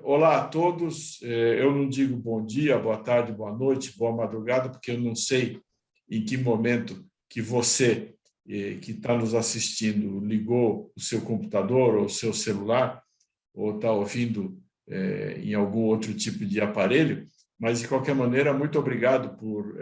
Olá a todos. Eu não digo bom dia, boa tarde, boa noite, boa madrugada, porque eu não sei em que momento que você, que está nos assistindo, ligou o seu computador ou o seu celular, ou está ouvindo em algum outro tipo de aparelho, mas, de qualquer maneira, muito obrigado por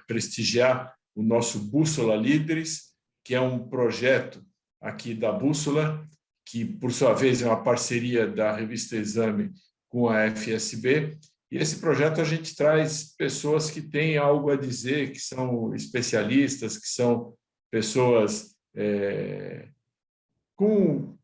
prestigiar o nosso Bússola Líderes, que é um projeto aqui da Bússola, que, por sua vez, é uma parceria da revista Exame com a FSB. E esse projeto a gente traz pessoas que têm algo a dizer, que são especialistas, que são pessoas com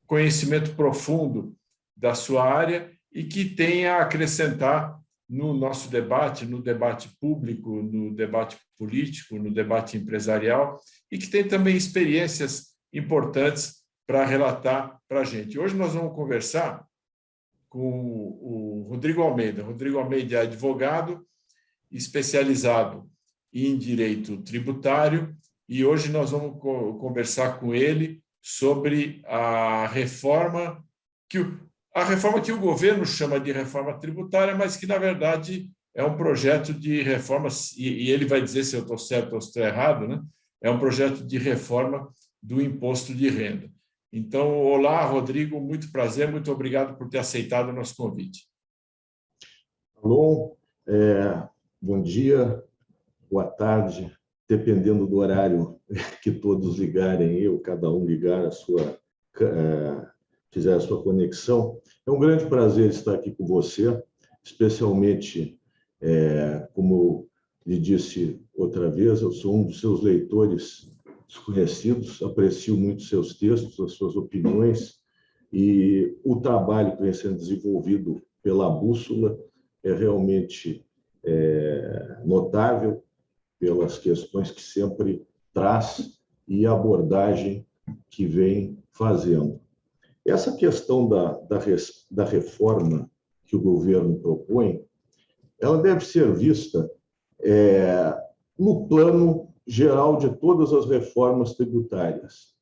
conhecimento profundo da sua área e que têm a acrescentar no nosso debate, no debate público, no debate político, no debate empresarial, e que tem também experiências importantes para relatar para a gente. Hoje nós vamos conversar com o Rodrigo Almeida. Rodrigo Almeida é advogado especializado em direito tributário e hoje nós vamos conversar com ele sobre a reforma que o governo chama de reforma tributária, mas que, na verdade, é um projeto de reforma, e ele vai dizer se eu estou certo ou se estou errado, né? É um projeto de reforma do imposto de renda. Então, olá, Rodrigo, muito prazer, muito obrigado por ter aceitado o nosso convite. Alô, bom dia, boa tarde, dependendo do horário que todos ligarem, cada um ligar a sua, fizer a sua conexão. É um grande prazer estar aqui com você, especialmente, como lhe disse outra vez, eu sou um dos seus leitores desconhecidos, aprecio muito seus textos, as suas opiniões, e o trabalho que vem sendo desenvolvido pela Bússola é realmente notável pelas questões que sempre traz e a abordagem que vem fazendo. Essa questão da reforma que o governo propõe, ela deve ser vista no plano geral de todas as reformas tributárias.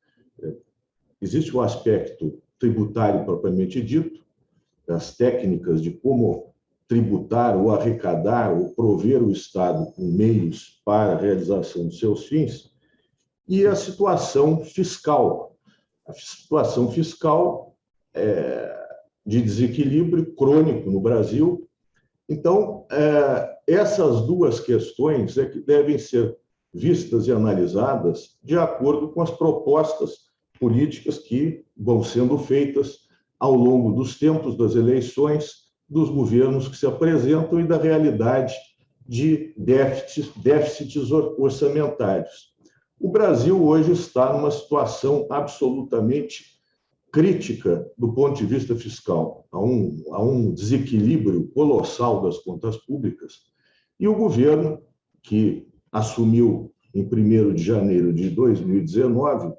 Existe o aspecto tributário propriamente dito, as técnicas de como tributar ou arrecadar ou prover o Estado com meios para a realização de seus fins, e a situação fiscal. A situação fiscal de desequilíbrio crônico no Brasil. Então, essas duas questões é que devem ser vistas e analisadas de acordo com as propostas políticas que vão sendo feitas ao longo dos tempos das eleições, dos governos que se apresentam e da realidade de déficits orçamentários. O Brasil hoje está numa situação absolutamente crítica do ponto de vista fiscal. Há um desequilíbrio colossal das contas públicas e o governo, que assumiu em 1º de janeiro de 2019,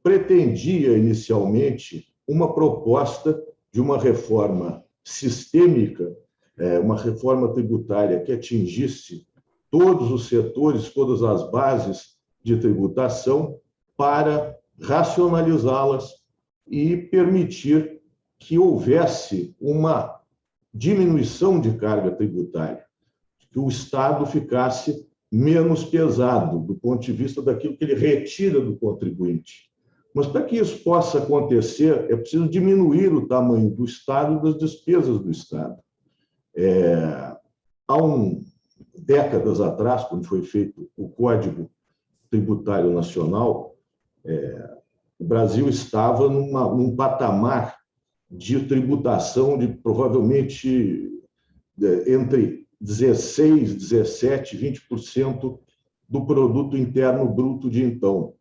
pretendia inicialmente uma proposta de uma reforma sistêmica, uma reforma tributária que atingisse todos os setores, todas as bases de tributação, para racionalizá-las e permitir que houvesse uma diminuição de carga tributária, que o Estado ficasse menos pesado do ponto de vista daquilo que ele retira do contribuinte. Mas para que isso possa acontecer, é preciso diminuir o tamanho do Estado e das despesas do Estado. Há décadas atrás, quando foi feito o Código Tributário Nacional, o Brasil estava num patamar de tributação de provavelmente entre 16%, 17%, 20% do produto interno bruto de então.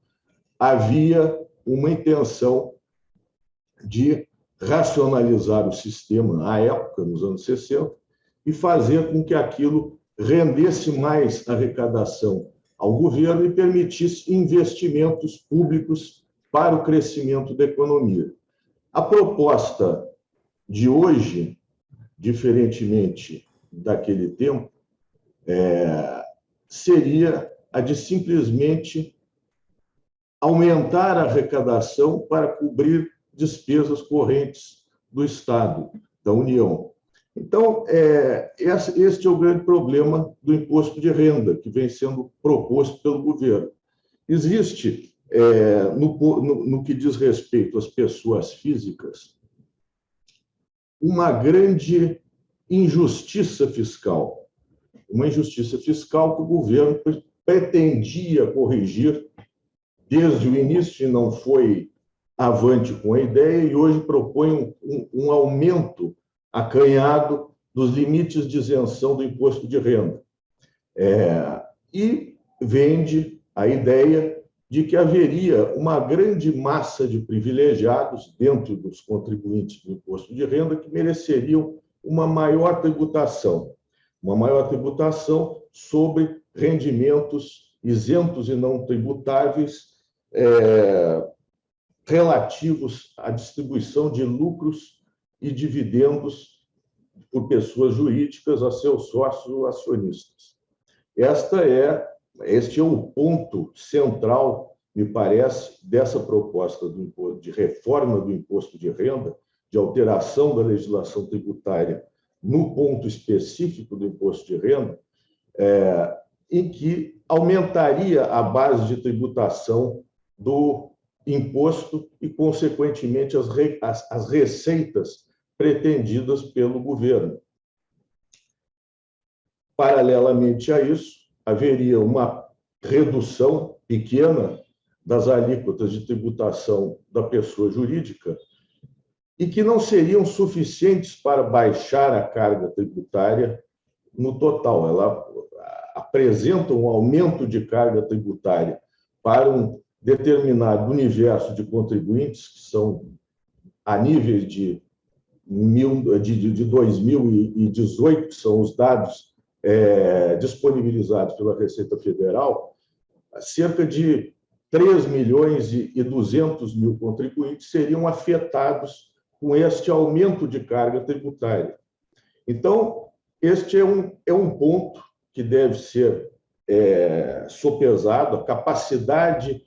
Havia uma intenção de racionalizar o sistema, à época, nos anos 60, e fazer com que aquilo rendesse mais arrecadação ao governo e permitisse investimentos públicos para o crescimento da economia. A proposta de hoje, diferentemente daquele tempo, seria a de simplesmente aumentar a arrecadação para cobrir despesas correntes do Estado. da União. Então, este é o grande problema do imposto de renda que vem sendo proposto pelo governo. Existe, no que diz respeito às pessoas físicas, uma grande injustiça fiscal. Uma injustiça fiscal que o governo pretendia corrigir desde o início, e não foi avante com a ideia, e hoje propõe um aumento acanhado dos limites de isenção do imposto de renda. E vende a ideia de que haveria uma grande massa de privilegiados dentro dos contribuintes do imposto de renda que mereceriam uma maior tributação sobre rendimentos isentos e não tributáveis relativos à distribuição de lucros e dividendos por pessoas jurídicas a seus sócios ou acionistas. Este é o ponto central, me parece, dessa proposta de reforma do imposto de renda, de alteração da legislação tributária no ponto específico do imposto de renda, em que aumentaria a base de tributação do imposto e, consequentemente, as receitas pretendidas pelo governo. Paralelamente a isso, haveria uma redução pequena das alíquotas de tributação da pessoa jurídica e que não seriam suficientes para baixar a carga tributária no total. Ela apresenta um aumento de carga tributária para um determinado universo de contribuintes, que são a níveis de 2018, que são os dados disponibilizados pela Receita Federal, cerca de 3.200.000 contribuintes seriam afetados com este aumento de carga tributária. Então, este é um ponto que deve ser sopesado, a capacidade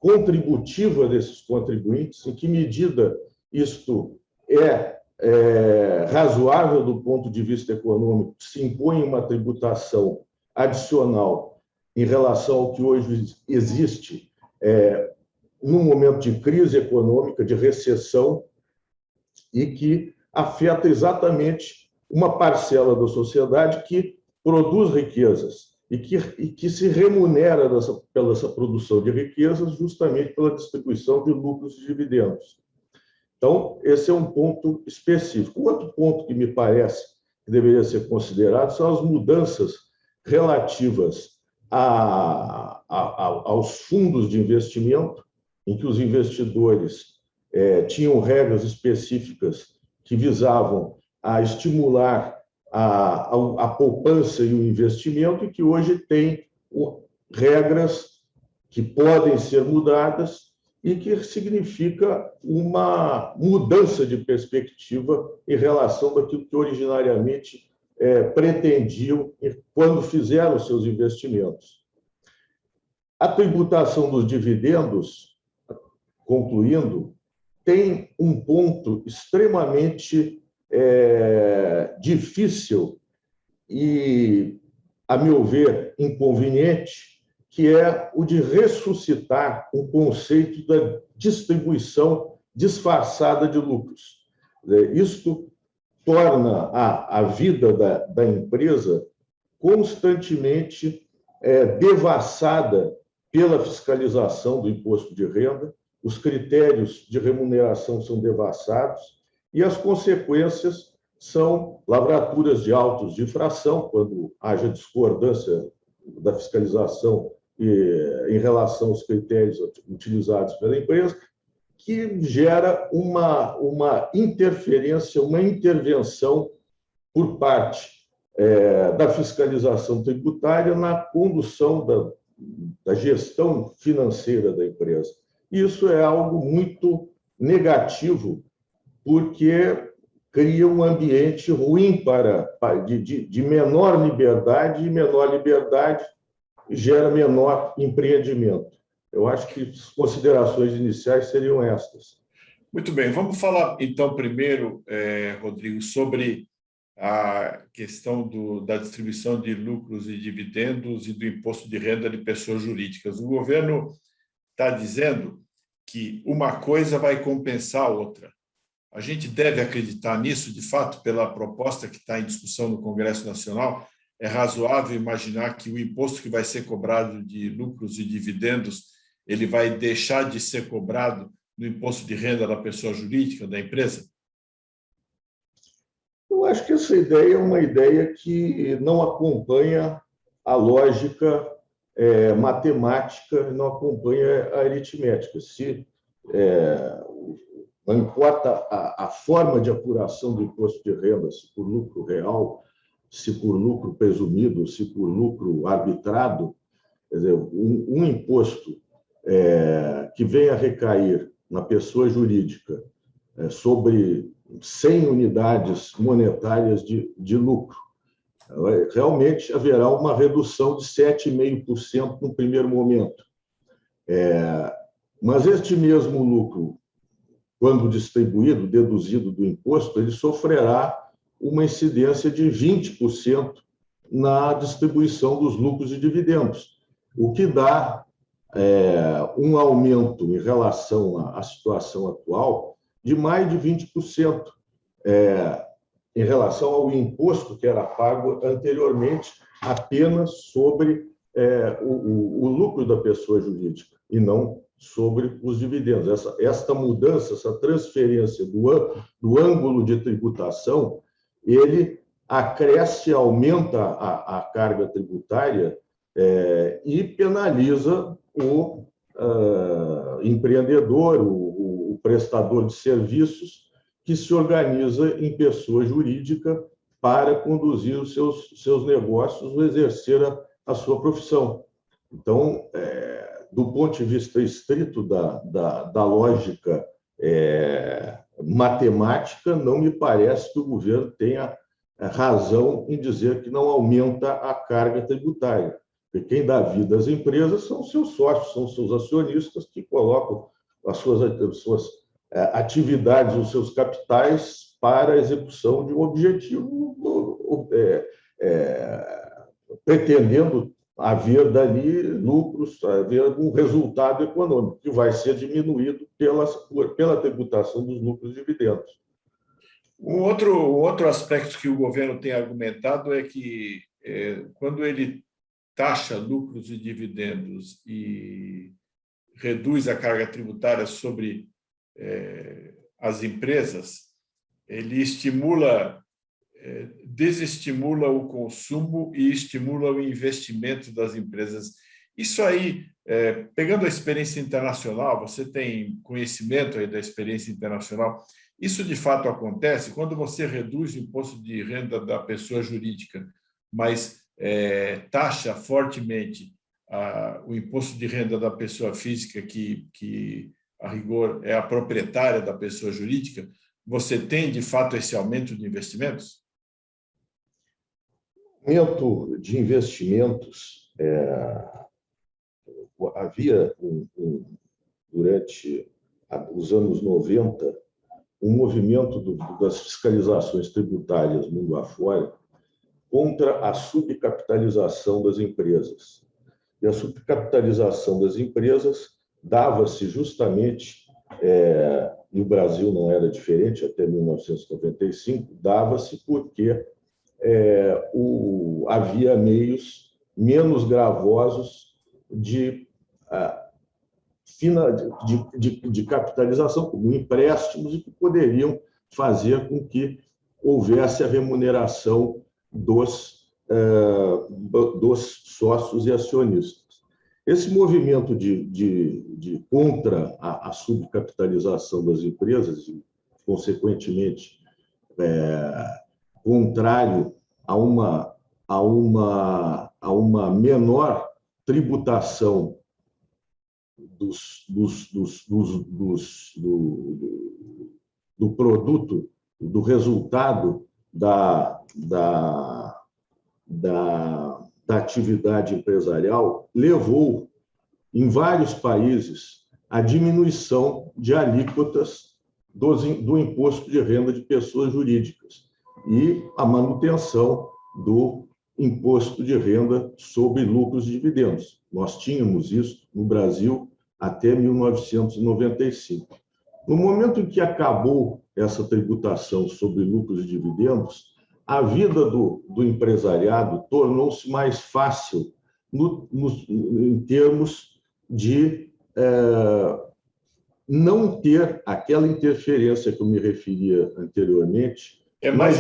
contributiva desses contribuintes, em que medida isto é razoável do ponto de vista econômico, se impõe uma tributação adicional em relação ao que hoje existe num momento de crise econômica, de recessão, e que afeta exatamente uma parcela da sociedade que produz riquezas e que se remunera pela essa produção de riquezas justamente pela distribuição de lucros e dividendos. Então, esse é um ponto específico. O outro ponto que me parece que deveria ser considerado são as mudanças relativas aos fundos de investimento, em que os investidores tinham regras específicas que visavam a estimular a poupança e o investimento, e que hoje tem regras que podem ser mudadas e que significa uma mudança de perspectiva em relação àquilo que originariamente pretendiam quando fizeram seus investimentos. A tributação dos dividendos, concluindo, tem um ponto extremamente difícil e, a meu ver, inconveniente, que é o de ressuscitar o conceito da distribuição disfarçada de lucros. Isto torna a vida da empresa constantemente devassada pela fiscalização do imposto de renda, os critérios de remuneração são devassados e as consequências são lavraturas de autos de infração, quando haja discordância da fiscalização em relação aos critérios utilizados pela empresa, que gera uma interferência, uma intervenção por parte da fiscalização tributária na condução da gestão financeira da empresa. Isso é algo muito negativo, porque cria um ambiente ruim de menor liberdade, e menor liberdade gera menor empreendimento. Eu acho que as considerações iniciais seriam estas. Muito bem, vamos falar então primeiro, Rodrigo, sobre a questão da distribuição de lucros e dividendos e do imposto de renda de pessoas jurídicas. O governo está dizendo que uma coisa vai compensar a outra. A gente deve acreditar nisso, de fato, pela proposta que está em discussão no Congresso Nacional. É razoável imaginar que o imposto que vai ser cobrado de lucros e dividendos ele vai deixar de ser cobrado no imposto de renda da pessoa jurídica, da empresa? Eu acho que essa ideia é uma ideia que não acompanha a lógica matemática, não acompanha a aritmética. Não importa a forma de apuração do imposto de renda, se por lucro real, se por lucro presumido, se por lucro arbitrado, quer dizer, um imposto que venha a recair na pessoa jurídica sobre 100 unidades monetárias de lucro, realmente haverá uma redução de 7,5% no primeiro momento. Mas este mesmo lucro, quando distribuído, deduzido do imposto, ele sofrerá uma incidência de 20% na distribuição dos lucros e dividendos, o que dá um aumento em relação à situação atual de mais de 20% em relação ao imposto que era pago anteriormente apenas sobre o lucro da pessoa jurídica e não sobre os dividendos. Esta mudança, essa transferência do ângulo de tributação, ele acresce, aumenta a carga tributária e penaliza o empreendedor, o prestador de serviços que se organiza em pessoa jurídica para conduzir os seus negócios ou exercer a sua profissão. Então, do ponto de vista estrito da lógica matemática, não me parece que o governo tenha razão em dizer que não aumenta a carga tributária. Porque quem dá vida às empresas são os seus sócios, são os seus acionistas que colocam as suas atividades, os seus capitais para a execução de um objetivo, pretendendo haver dali lucros, haver um resultado econômico, que vai ser diminuído pela tributação dos lucros e dividendos. Um outro aspecto que o governo tem argumentado é que, quando ele taxa lucros e dividendos e reduz a carga tributária sobre as empresas, ele desestimula o consumo e estimula o investimento das empresas. Isso aí, pegando a experiência internacional, você tem conhecimento aí da experiência internacional, isso de fato acontece quando você reduz o imposto de renda da pessoa jurídica, mas taxa fortemente o imposto de renda da pessoa física, que a rigor é a proprietária da pessoa jurídica, você tem de fato esse aumento de investimentos? Aumento de investimentos, havia durante os anos 90 um movimento das fiscalizações tributárias mundo afora contra a subcapitalização das empresas. E a subcapitalização das empresas dava-se justamente, e o Brasil não era diferente até 1995, dava-se porque havia meios menos gravosos de capitalização, como empréstimos, e que poderiam fazer com que houvesse a remuneração dos sócios e acionistas. Esse movimento contra a subcapitalização das empresas, e, consequentemente, contrário a uma menor tributação do produto, do resultado da atividade empresarial, levou, em vários países, à diminuição de alíquotas do imposto de renda de pessoas jurídicas e a manutenção do imposto de renda sobre lucros e dividendos. Nós tínhamos isso no Brasil até 1995. No momento em que acabou essa tributação sobre lucros e dividendos, a vida do empresariado tornou-se mais fácil em termos de não ter aquela interferência que eu me referia anteriormente. Mais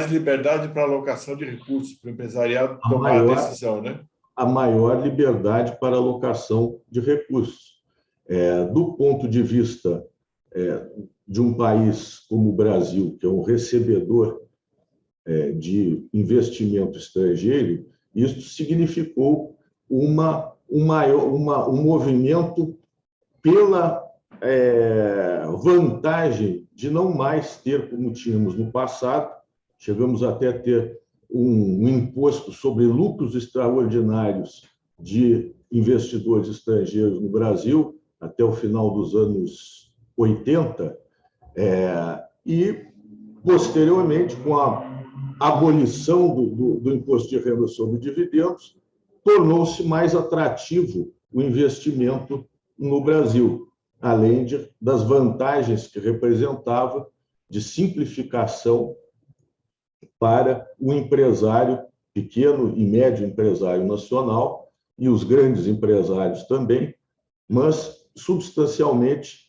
liberdade para alocação de recursos, para o empresariado tomar a decisão, né? A maior liberdade para alocação de recursos. Do ponto de vista de um país como o Brasil, que é um recebedor de investimento estrangeiro, isso significou um movimento pela vantagem de não mais ter, como tínhamos no passado, chegamos até a ter um imposto sobre lucros extraordinários de investidores estrangeiros no Brasil, até o final dos anos 80, e, posteriormente, com a abolição do imposto de renda sobre dividendos, tornou-se mais atrativo o investimento no Brasil, além das vantagens que representava de simplificação para o empresário, pequeno e médio empresário nacional, e os grandes empresários também, mas, substancialmente,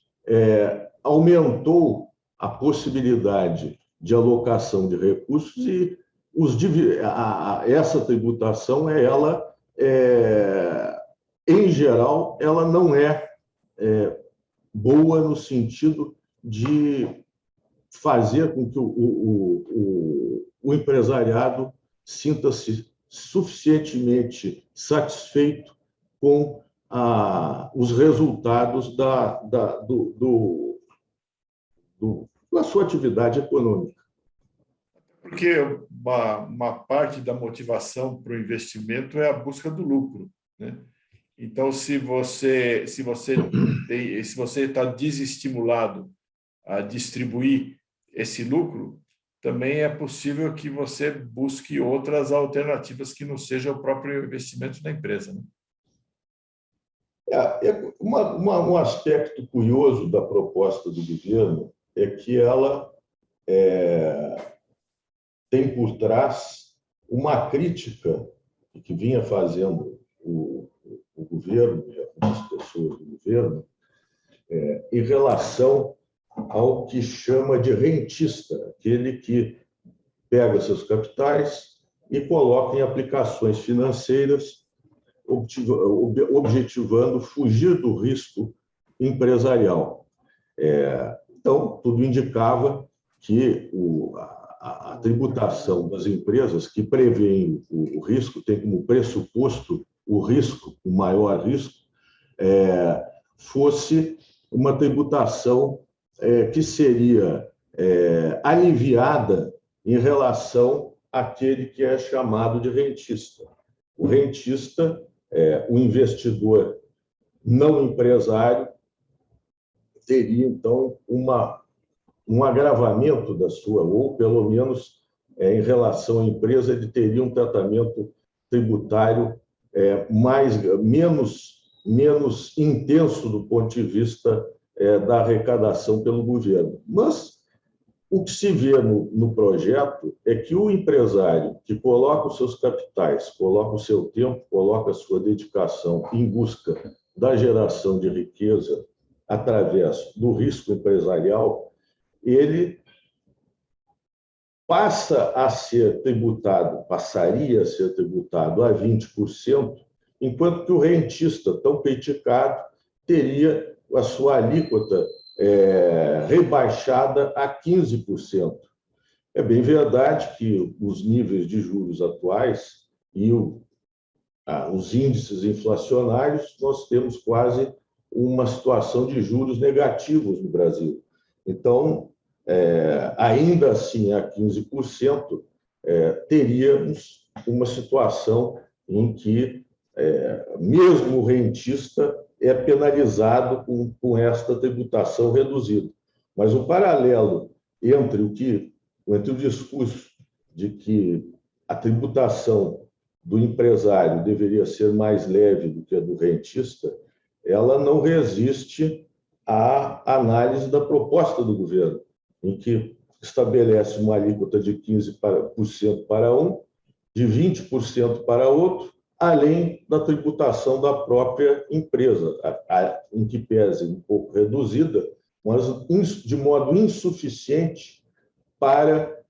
aumentou a possibilidade de alocação de recursos e essa tributação, em geral, ela não é boa no sentido de fazer com que o empresariado sinta-se suficientemente satisfeito com os resultados da sua atividade econômica. Porque uma parte da motivação para o investimento é a busca do lucro, né? Então, se você está desestimulado a distribuir esse lucro, também é possível que você busque outras alternativas que não sejam o próprio investimento da empresa, né? Um aspecto curioso da proposta do governo é que ela tem por trás uma crítica que vinha fazendo o governo e algumas pessoas do governo em relação ao que chama de rentista, aquele que pega seus capitais e coloca em aplicações financeiras, objetivando fugir do risco empresarial. Então, tudo indicava que a tributação das empresas que prevêem o risco, tem como pressuposto o risco, o maior risco, fosse uma tributação que seria aliviada em relação àquele que é chamado de rentista. O rentista o investidor não empresário teria, então, um agravamento da sua, ou pelo menos em relação à empresa, ele teria um tratamento tributário menos intenso do ponto de vista da arrecadação pelo governo. Mas o que se vê no projeto é que o empresário que coloca os seus capitais, coloca o seu tempo, coloca a sua dedicação em busca da geração de riqueza através do risco empresarial, ele passaria a ser tributado a 20%, enquanto que o rentista, tão criticado, teria a sua alíquota rebaixada a 15%. É bem verdade que os níveis de juros atuais e os índices inflacionários, nós temos quase uma situação de juros negativos no Brasil. Então, ainda assim, a 15%, teríamos uma situação em que, mesmo o rentista, é penalizado com esta tributação reduzida. Mas o paralelo entre o discurso de que a tributação do empresário deveria ser mais leve do que a do rentista, ela não resiste à análise da proposta do governo, em que estabelece uma alíquota de 15% para um, de 20% para outro, além da tributação da própria empresa, em que pese um pouco reduzida, mas de modo insuficiente para,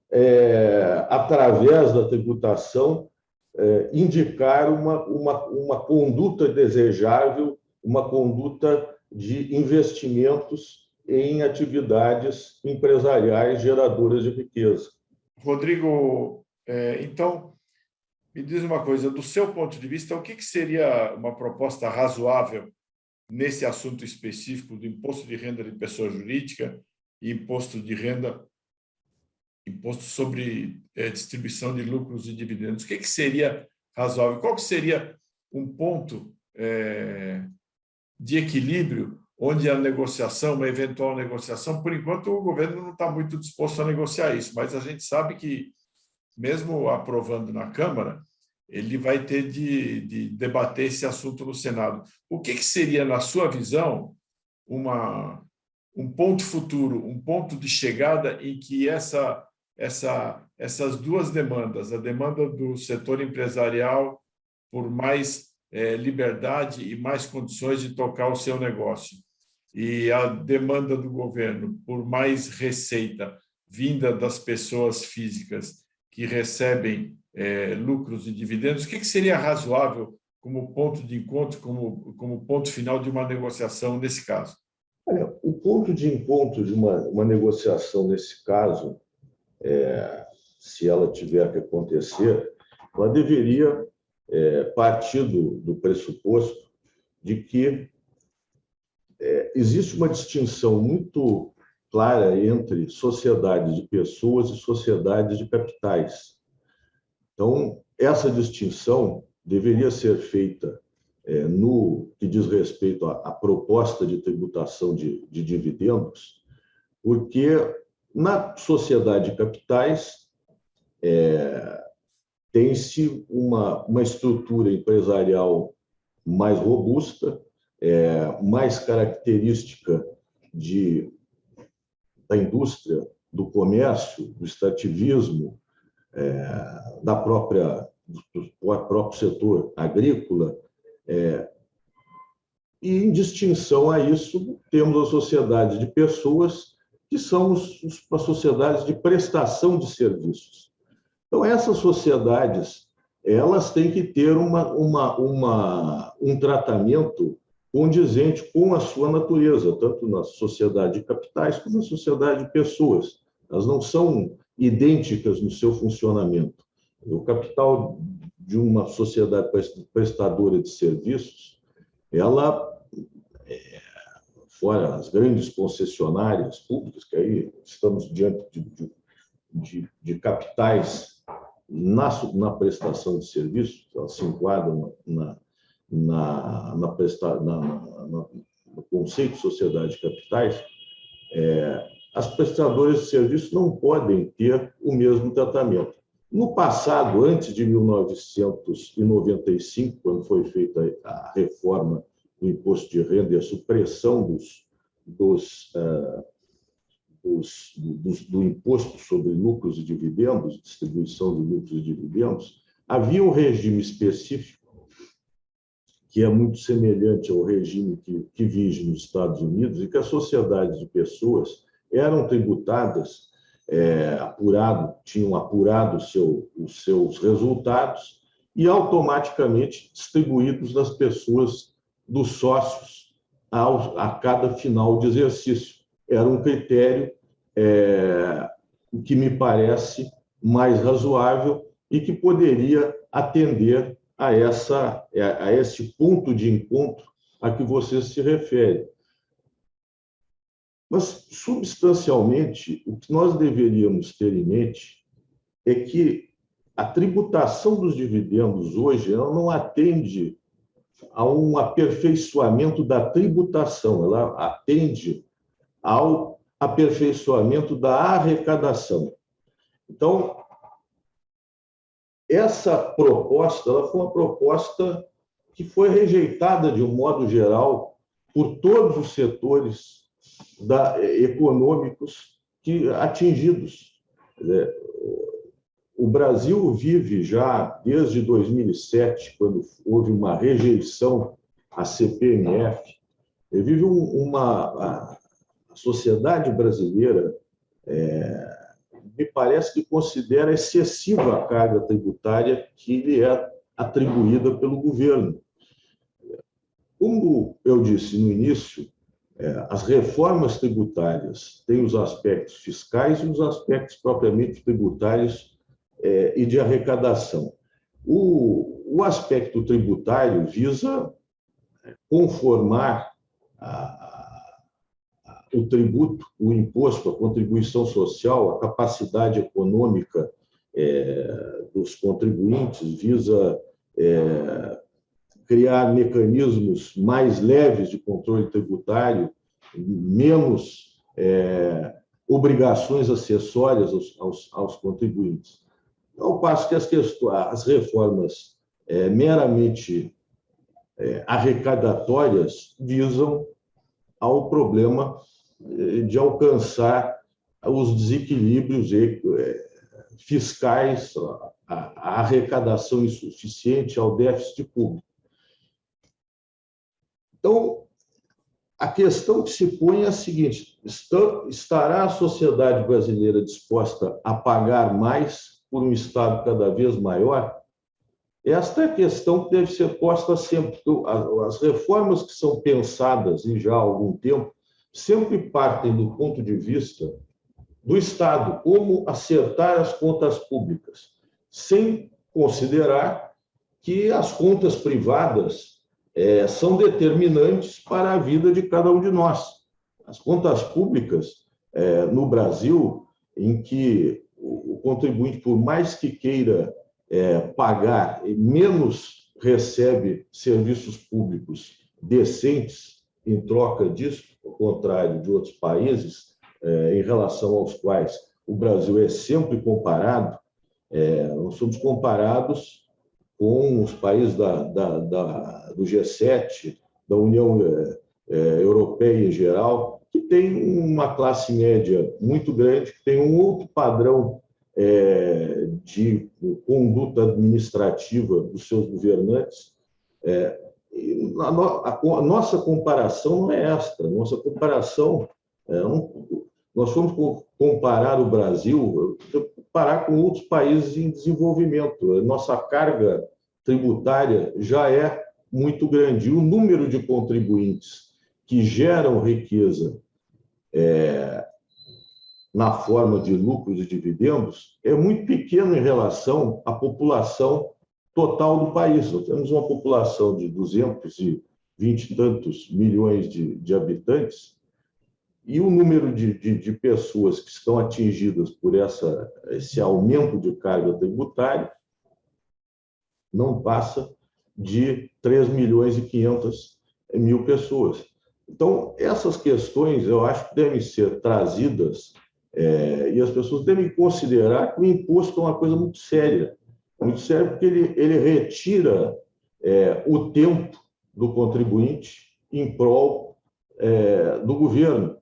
através da tributação, indicar uma conduta desejável, uma conduta de investimentos em atividades empresariais geradoras de riqueza. Rodrigo, então, me diz uma coisa, do seu ponto de vista, o que seria uma proposta razoável nesse assunto específico do imposto de renda de pessoa jurídica e imposto sobre distribuição de lucros e dividendos? O que seria razoável? Qual que seria um ponto de equilíbrio onde a negociação, uma eventual negociação, por enquanto o governo não está muito disposto a negociar isso, mas a gente sabe que, mesmo aprovando na Câmara, ele vai ter de debater esse assunto no Senado. O que seria, na sua visão, um ponto futuro, um ponto de chegada em que essas duas demandas, a demanda do setor empresarial por mais liberdade e mais condições de tocar o seu negócio, e a demanda do governo por mais receita vinda das pessoas físicas que recebem lucros e dividendos, o que seria razoável como ponto de encontro, como ponto final de uma negociação nesse caso? Olha, o ponto de encontro de uma negociação nesse caso, se ela tiver que acontecer, ela deveria partir do pressuposto de que existe uma distinção muito clara entre sociedades de pessoas e sociedades de capitais. Então, essa distinção deveria ser feita no que diz respeito à proposta de tributação de dividendos, porque na sociedade de capitais tem-se uma estrutura empresarial mais robusta, mais característica da indústria, do comércio, do extrativismo, do próprio setor agrícola, e, em distinção a isso, temos a sociedade de pessoas, que são as sociedades de prestação de serviços. Então, essas sociedades, elas têm que ter um tratamento condizente com a sua natureza, tanto na sociedade de capitais como na sociedade de pessoas. Elas não são idênticas no seu funcionamento. O capital de uma sociedade prestadora de serviços, ela, fora as grandes concessionárias públicas, que aí estamos diante de capitais na prestação de serviços, elas se enquadram no conceito de sociedade de capitais, as prestadoras de serviços não podem ter o mesmo tratamento. No passado, antes de 1995, quando foi feita a reforma do imposto de renda e a supressão do imposto sobre lucros e dividendos, distribuição de lucros e dividendos, havia um regime específico que é muito semelhante ao regime que vige nos Estados Unidos, e que as sociedades de pessoas eram tributadas, tinham apurado os seus resultados e automaticamente distribuídos das pessoas, dos sócios, a cada final de exercício. Era um critério que me parece mais razoável e que poderia atender a esse ponto de encontro a que você se refere. Mas, substancialmente, o que nós deveríamos ter em mente é que a tributação dos dividendos hoje ela não atende a um aperfeiçoamento da tributação, ela atende ao aperfeiçoamento da arrecadação. Então, essa proposta, ela foi uma proposta que foi rejeitada, de um modo geral, por todos os setores econômicos atingidos. O Brasil vive já, desde 2007, quando houve uma rejeição à CPMF, vive a sociedade brasileira, me parece que considera excessiva a carga tributária que lhe é atribuída pelo governo. Como eu disse no início, as reformas tributárias têm os aspectos fiscais e os aspectos propriamente tributários e de arrecadação. O aspecto tributário visa conformar o tributo, o imposto, a contribuição social, a capacidade econômica dos contribuintes, visa criar mecanismos mais leves de controle tributário, menos obrigações acessórias aos contribuintes. Ao passo que as reformas meramente arrecadatórias visam ao problema de alcançar os desequilíbrios fiscais, a arrecadação insuficiente, ao déficit público. Então, a questão que se põe é a seguinte: estará a sociedade brasileira disposta a pagar mais por um Estado cada vez maior? Esta é a questão que deve ser posta sempre. As reformas que são pensadas, e já há algum tempo, sempre partem do ponto de vista do Estado, como acertar as contas públicas, sem considerar que as contas privadas são determinantes para a vida de cada um de nós. As contas públicas no Brasil, em que o contribuinte, por mais que queira pagar, menos recebe serviços públicos decentes em troca disso, ao contrário de outros países, em relação aos quais o Brasil é sempre comparado. Nós somos comparados com os países do G7, da União Europeia em geral, que tem uma classe média muito grande, que tem um outro padrão de conduta administrativa dos seus governantes. A nossa comparação não é esta. A nossa comparação, nós vamos comparar o Brasil, comparar com outros países em desenvolvimento. A nossa carga tributária já é muito grande. O número de contribuintes que geram riqueza na forma de lucros e dividendos é muito pequeno em relação à população total do país. Nós temos uma população de 220 e tantos milhões de habitantes, e o número de pessoas que estão atingidas por esse aumento de carga tributária não passa de 3 milhões e 500 mil pessoas. Então, essas questões, eu acho que devem ser trazidas e as pessoas devem considerar que o imposto é uma coisa muito séria porque ele retira o tempo do contribuinte em prol do governo.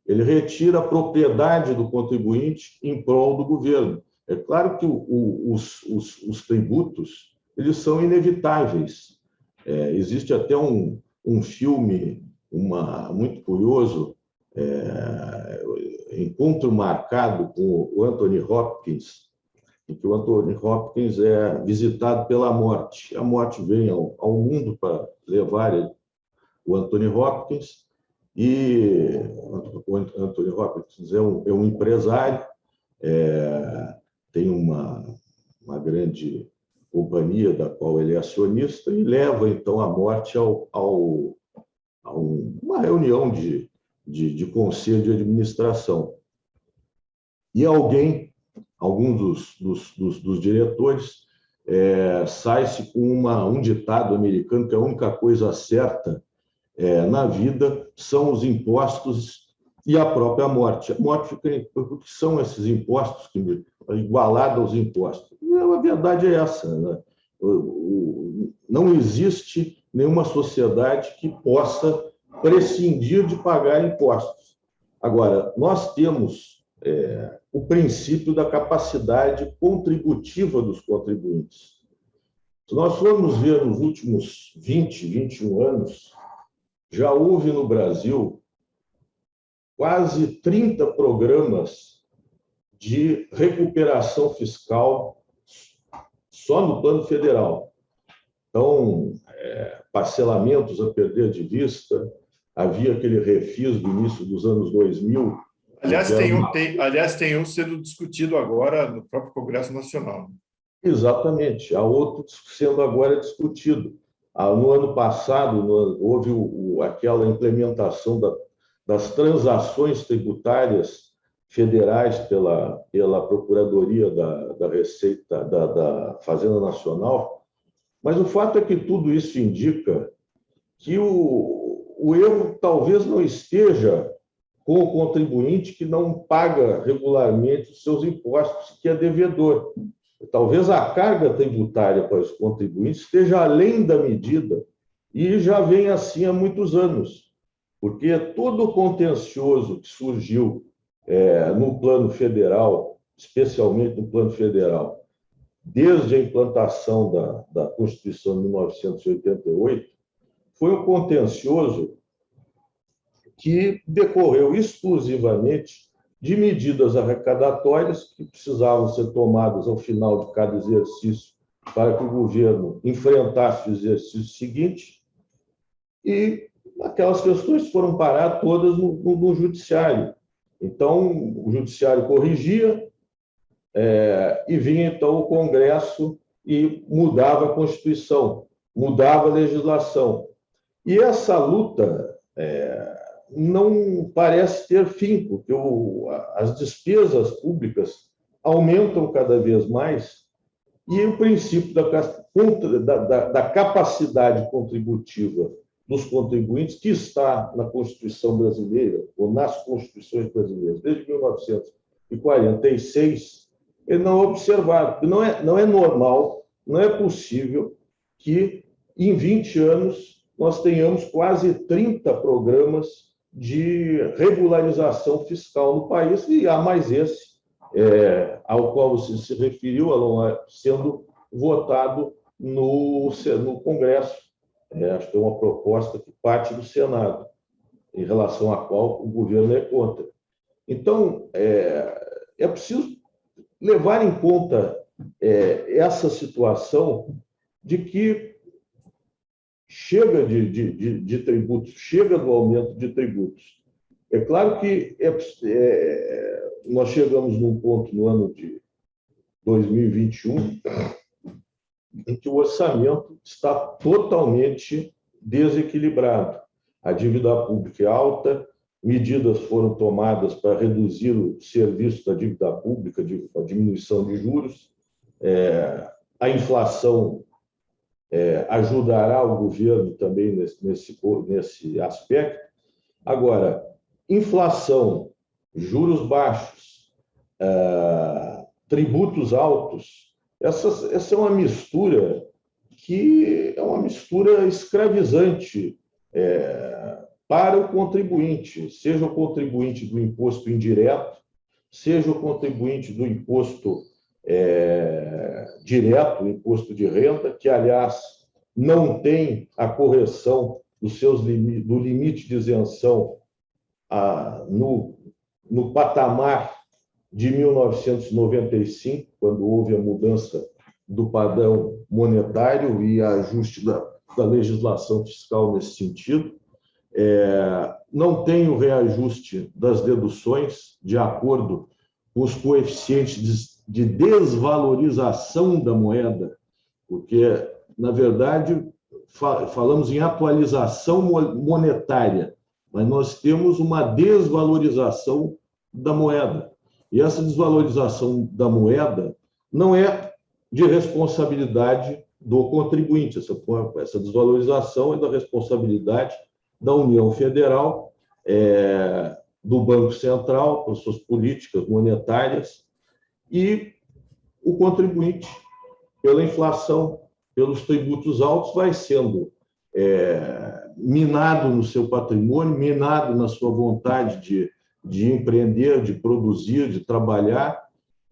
Ele retira a propriedade do contribuinte em prol do governo. É claro que os tributos eles são inevitáveis. Existe até um filme muito curioso, Encontro Marcado, com o Anthony Hopkins, em que o Anthony Hopkins é visitado pela morte. A morte vem ao mundo para levar o Anthony Hopkins, e o Anthony Hopkins é um empresário, tem uma grande companhia da qual ele é acionista, e leva, então, a morte a uma reunião de conselho de administração. E algum dos diretores sai-se com um ditado americano que a única coisa certa na vida são os impostos e a própria morte. A morte fica... O que são esses impostos? Igualado aos impostos. A verdade é essa, né? Não existe nenhuma sociedade que possa prescindir de pagar impostos. Agora, nós temos o princípio da capacidade contributiva dos contribuintes. Se nós formos ver nos últimos 20, 21 anos, já houve no Brasil quase 30 programas de recuperação fiscal só no plano federal. Então, parcelamentos a perder de vista, havia aquele refis do início dos anos 2000. Aliás, tem um sendo discutido agora no próprio Congresso Nacional. Exatamente. Há outro sendo agora discutido. No ano passado, houve aquela implementação das transações tributárias federais pela Procuradoria da Receita, da Fazenda Nacional. Mas o fato é que tudo isso indica que o erro talvez não esteja com o contribuinte que não paga regularmente os seus impostos, que é devedor. Talvez a carga tributária para os contribuintes esteja além da medida e já vem assim há muitos anos, porque todo o contencioso que surgiu no plano federal, especialmente no plano federal, desde a implantação da Constituição de 1988, foi um contencioso que decorreu exclusivamente de medidas arrecadatórias que precisavam ser tomadas ao final de cada exercício para que o governo enfrentasse o exercício seguinte, e aquelas questões foram parar todas no judiciário. Então, o judiciário corrigia e vinha, então, o Congresso e mudava a Constituição, mudava a legislação. E essa luta não parece ter fim, porque as despesas públicas aumentam cada vez mais e o princípio da capacidade contributiva dos contribuintes, que está na Constituição brasileira, ou nas Constituições brasileiras, desde 1946, ele não é observado. Não é normal, não é possível que, em 20 anos, nós tenhamos quase 30 programas de regularização fiscal no país, e há mais esse, ao qual você se referiu, Alon, sendo votado no Congresso. Acho que é uma proposta que parte do Senado, em relação à qual o governo é contra. Então, é preciso levar em conta essa situação de que chega de tributos, chega do aumento de tributos. É claro que nós chegamos num ponto no ano de 2021 em que o orçamento está totalmente desequilibrado. A dívida pública é alta, medidas foram tomadas para reduzir o serviço da dívida pública, a diminuição de juros, a inflação ajudará o governo também nesse aspecto. Agora, inflação, juros baixos, tributos altos, essa é uma mistura que é uma mistura escravizante para o contribuinte, seja o contribuinte do imposto indireto, seja o contribuinte do imposto direto, o imposto de renda, que, aliás, não tem a correção do limite de isenção no patamar de 1995, quando houve a mudança do padrão monetário e ajuste da legislação fiscal nesse sentido. Não tem o reajuste das deduções de acordo com os coeficientes de desvalorização da moeda, porque, na verdade, falamos em atualização monetária, mas nós temos uma desvalorização da moeda. E essa desvalorização da moeda não é de responsabilidade do contribuinte. Essa desvalorização é da responsabilidade da União Federal, do Banco Central, com suas políticas monetárias, e o contribuinte, pela inflação, pelos tributos altos, vai sendo minado no seu patrimônio, minado na sua vontade de empreender, de produzir, de trabalhar,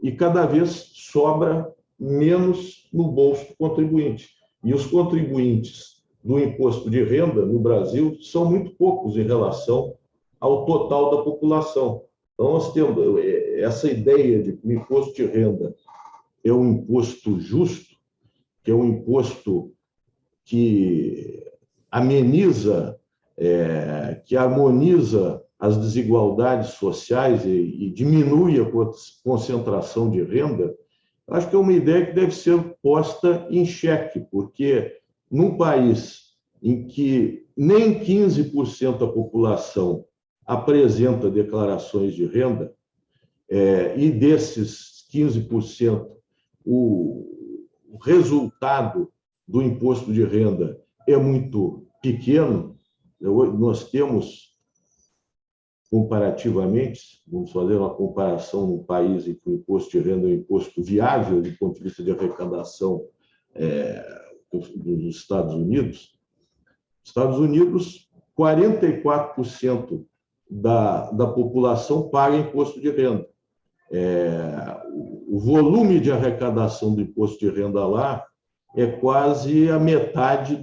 e cada vez sobra menos no bolso do contribuinte. E os contribuintes do imposto de renda no Brasil são muito poucos em relação ao total da população. Então, nós temos essa ideia de que o imposto de renda é um imposto justo, que é um imposto que ameniza, que harmoniza as desigualdades sociais e diminui a concentração de renda. Acho que é uma ideia que deve ser posta em xeque, porque num país em que nem 15% da população apresenta declarações de renda, e desses 15%, o resultado do imposto de renda é muito pequeno. Nós temos, comparativamente, vamos fazer uma comparação num país em que o imposto de renda é um imposto viável do ponto de vista de arrecadação dos Estados Unidos. Estados Unidos, 44% da população paga imposto de renda. O volume de arrecadação do imposto de renda lá é quase a metade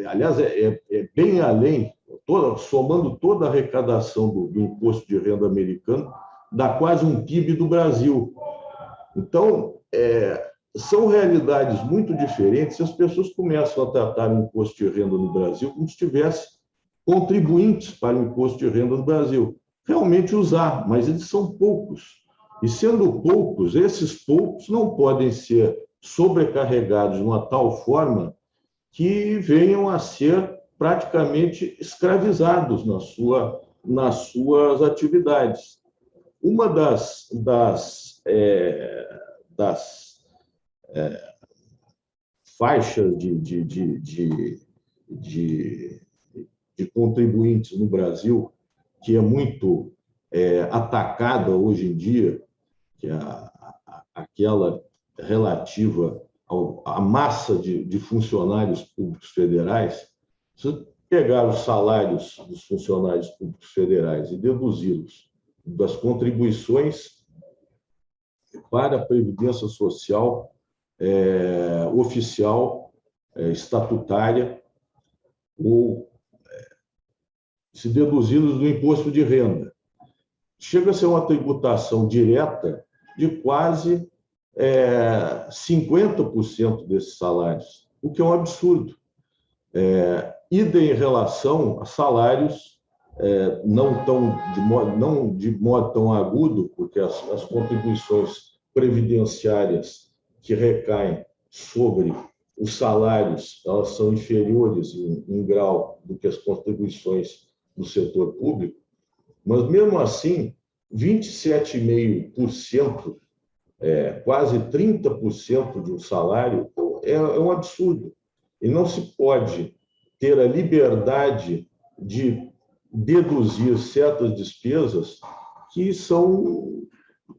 aliás, bem além, somando toda a arrecadação do imposto de renda americano, dá quase um PIB do Brasil. Então, são realidades muito diferentes e as pessoas começam a tratar o imposto de renda no Brasil como se tivesse contribuintes para o imposto de renda no Brasil. Realmente usar, mas eles são poucos. E sendo poucos, esses poucos não podem ser sobrecarregados de uma tal forma que venham a ser praticamente escravizados nas suas atividades. Uma das faixas de contribuintes no Brasil, que é muito atacada hoje em dia, que é aquela relativa à massa de funcionários públicos federais. Se pegar os salários dos funcionários públicos federais e deduzi-los das contribuições para a Previdência Social oficial, estatutária, ou se deduzi-los do imposto de renda, chega a ser uma tributação direta de quase 50% desses salários, o que é um absurdo. Idem em relação a salários não de modo tão agudo, porque as contribuições previdenciárias que recaem sobre os salários, elas são inferiores em grau do que as contribuições do setor público, mas mesmo assim, 27,5%, quase 30% de um salário é um absurdo. E não se pode ter a liberdade de deduzir certas despesas que são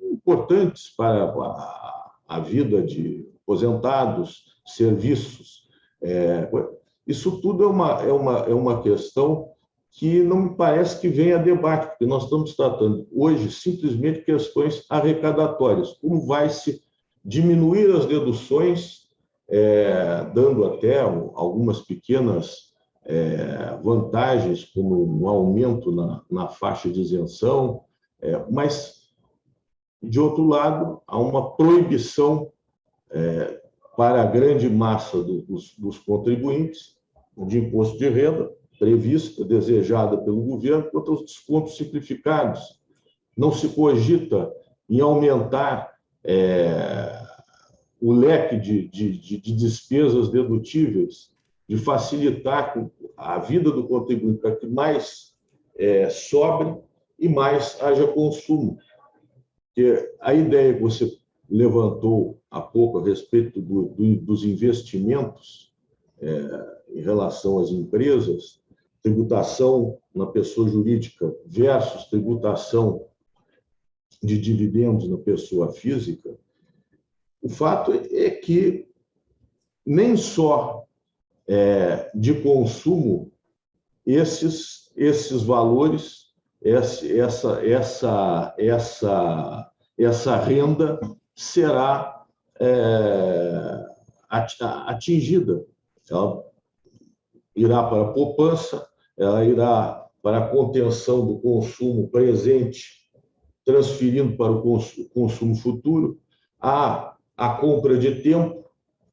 importantes para a vida de aposentados, serviços. Isso tudo é uma questão que não me parece que venha a debate, porque nós estamos tratando hoje simplesmente questões arrecadatórias. Como vai se diminuir as deduções, dando até algumas pequenas vantagens, como um aumento na faixa de isenção, mas, de outro lado, há uma proibição para a grande massa dos contribuintes de imposto de renda, prevista, desejada pelo governo, quanto aos descontos simplificados. Não se cogita em aumentar o leque de despesas dedutíveis, de facilitar a vida do contribuinte para que mais sobre e mais haja consumo. que a ideia que você levantou há pouco a respeito dos investimentos em relação às empresas, tributação na pessoa jurídica versus tributação de dividendos na pessoa física, o fato é que nem só de consumo esses valores, essa renda será atingida. Ela irá para a poupança, ela irá para a contenção do consumo presente, transferindo para o consumo futuro, a compra de tempo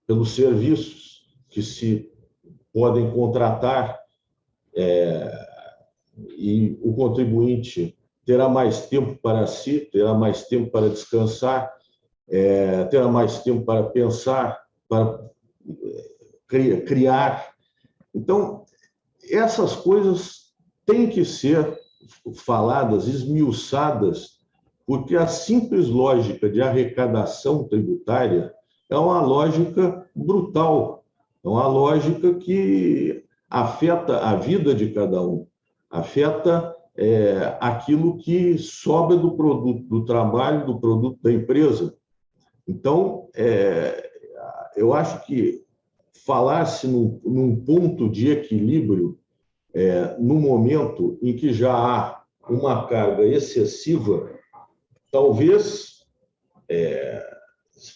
pelos serviços que se podem contratar, e o contribuinte terá mais tempo para si, terá mais tempo para descansar, terá mais tempo para pensar, para criar. Então, essas coisas têm que ser faladas, esmiuçadas, porque a simples lógica de arrecadação tributária é uma lógica brutal, é uma lógica que afeta a vida de cada um, afeta aquilo que sobra do produto do trabalho, do produto da empresa. Então, eu acho que falar-se num ponto de equilíbrio, no momento em que já há uma carga excessiva, talvez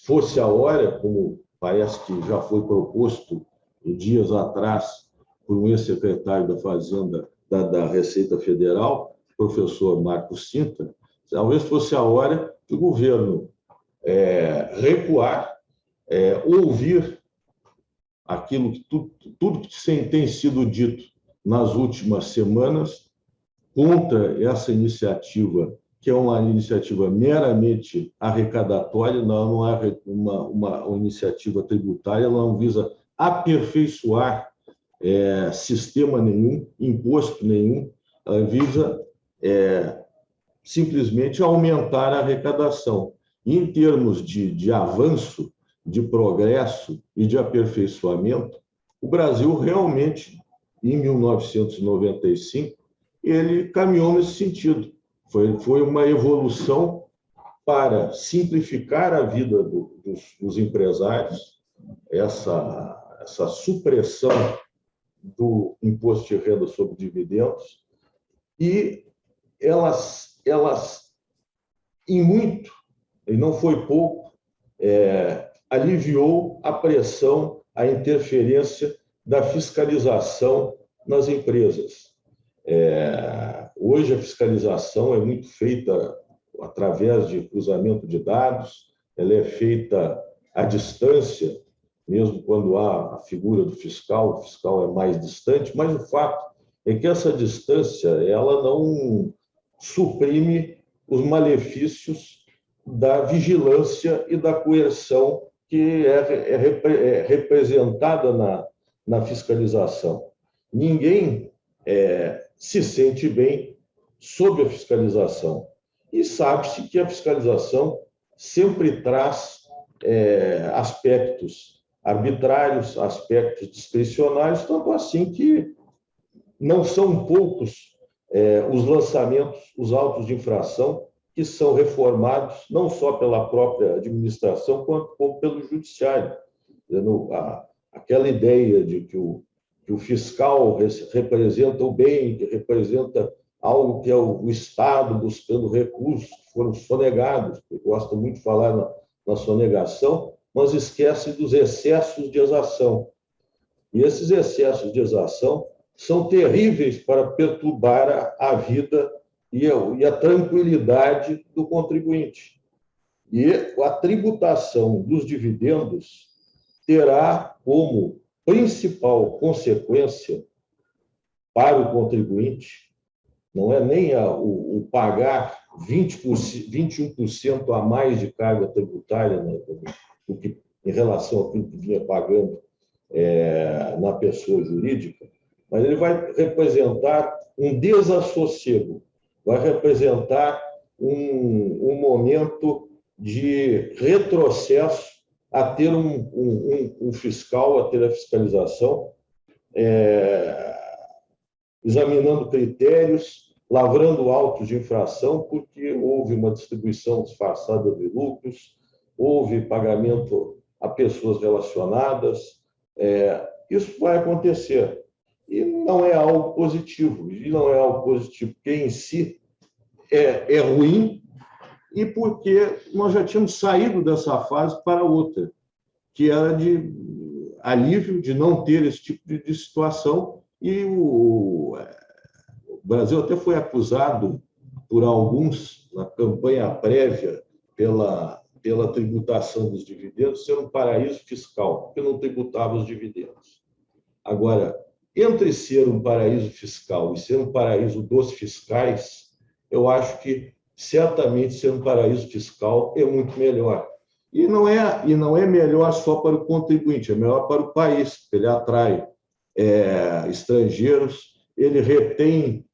fosse a hora, como parece que já foi proposto dias atrás por um ex-secretário da Fazenda da Receita Federal, professor Marcos Cinta, talvez fosse a hora do governo recuar, ouvir aquilo que tudo que tem sido dito nas últimas semanas contra essa iniciativa, que é uma iniciativa meramente arrecadatória, não é uma iniciativa tributária, ela não visa aperfeiçoar sistema nenhum, imposto nenhum, ela visa simplesmente aumentar a arrecadação. E, em termos de avanço, de progresso e de aperfeiçoamento, o Brasil realmente, em 1995, ele caminhou nesse sentido. Foi uma evolução para simplificar a vida dos empresários, essa supressão do imposto de renda sobre dividendos, e elas em muito, e não foi pouco, aliviou a pressão, a interferência da fiscalização nas empresas. Hoje a fiscalização é muito feita através de cruzamento de dados, ela é feita à distância, mesmo quando há a figura do fiscal, o fiscal é mais distante, mas o fato é que essa distância ela não suprime os malefícios da vigilância e da coerção que é representada na fiscalização. Ninguém se sente bem sob a fiscalização. E sabe-se que a fiscalização sempre traz aspectos arbitrários, aspectos discricionários, tanto assim que não são poucos os lançamentos, os autos de infração, que são reformados não só pela própria administração, quanto pelo judiciário. Aquela ideia de que o fiscal representa o bem, que representa algo que é o Estado buscando recursos que foram sonegados, eu gosto muito de falar na sonegação, mas esquece dos excessos de exação. E esses excessos de exação são terríveis para perturbar a vida e a tranquilidade do contribuinte. E a tributação dos dividendos terá como principal consequência para o contribuinte, não é nem o pagar 21% a mais de carga tributária, né, do que, em relação àquilo que vinha pagando na pessoa jurídica, mas ele vai representar um desassossego, vai representar um momento de retrocesso a ter um fiscal, a ter a fiscalização, examinando critérios, lavrando autos de infração, porque houve uma distribuição disfarçada de lucros, houve pagamento a pessoas relacionadas. Isso vai acontecer. E não é algo positivo, porque em si é ruim, e porque nós já tínhamos saído dessa fase para outra, que era de alívio de não ter esse tipo de situação. E o Brasil até foi acusado por alguns, na campanha prévia, pela tributação dos dividendos, de ser um paraíso fiscal, porque não tributava os dividendos. Agora, entre ser um paraíso fiscal e ser um paraíso dos fiscais, eu acho que certamente ser um paraíso fiscal é muito melhor. E não é melhor só para o contribuinte, é melhor para o país, porque ele atrai estrangeiros, ele retém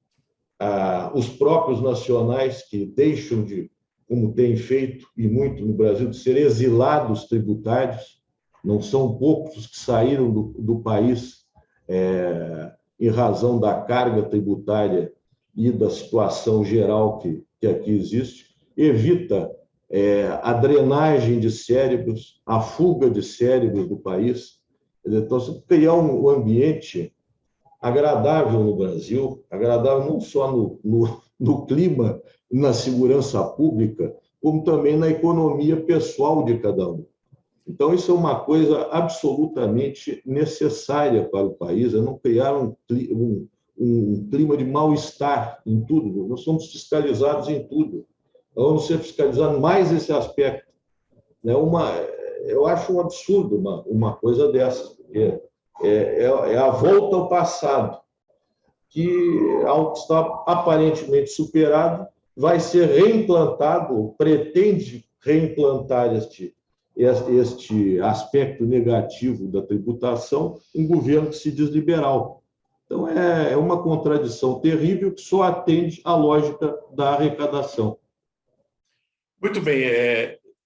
os próprios nacionais que deixam de, como tem feito e muito no Brasil, de ser exilados tributários. Não são poucos os que saíram do país em razão da carga tributária e da situação geral que aqui existe. Evita a drenagem de cérebros, a fuga de cérebros do país. Então, se criar um ambiente agradável no Brasil, agradável não só no clima, na segurança pública, como também na economia pessoal de cada um. Então, isso é uma coisa absolutamente necessária para o país, é não criar um clima de mal-estar em tudo. Nós somos fiscalizados em tudo. Vamos ser fiscalizados mais esse aspecto. Eu acho um absurdo uma coisa dessa, porque é a volta ao passado, que algo que está aparentemente superado vai ser reimplantado, pretende reimplantar este aspecto negativo da tributação, um governo que se diz liberal. Então, é uma contradição terrível que só atende à lógica da arrecadação. Muito bem,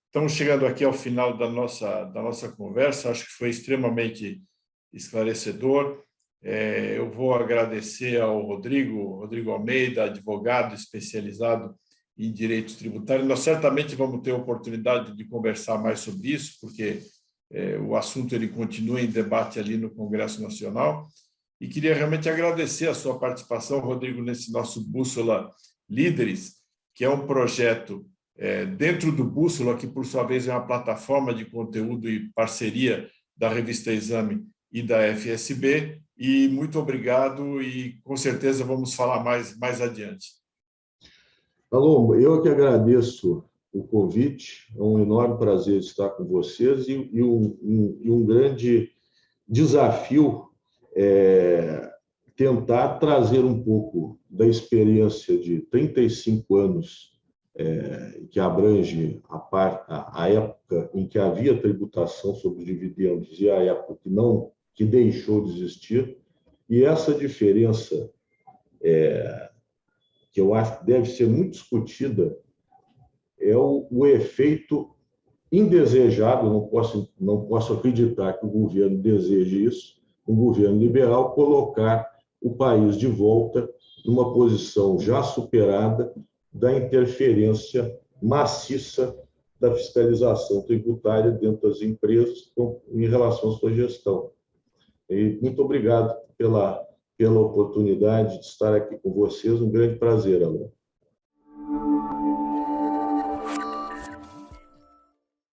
estamos chegando aqui ao final da nossa conversa, acho que foi extremamente esclarecedor. Eu vou agradecer ao Rodrigo Almeida, advogado especializado em direitos tributários. Nós certamente vamos ter a oportunidade de conversar mais sobre isso, porque o assunto ele continua em debate ali no Congresso Nacional. E queria realmente agradecer a sua participação, Rodrigo, nesse nosso Bússola Líderes, que é um projeto dentro do Bússola, que, por sua vez, é uma plataforma de conteúdo e parceria da Revista Exame e da FSB. E muito obrigado e, com certeza, vamos falar mais adiante. Palombo, eu que agradeço o convite, é um enorme prazer estar com vocês e um grande desafio tentar trazer um pouco da experiência de 35 anos que abrange a época em que havia tributação sobre dividendos e a época que deixou de existir, e essa diferença que eu acho que deve ser muito discutida é o efeito indesejado. Não posso acreditar que o governo deseje isso, um governo liberal, colocar o país de volta numa posição já superada da interferência maciça da fiscalização tributária dentro das empresas em relação à sua gestão. E muito obrigado pela oportunidade de estar aqui com vocês. Um grande prazer, Alain.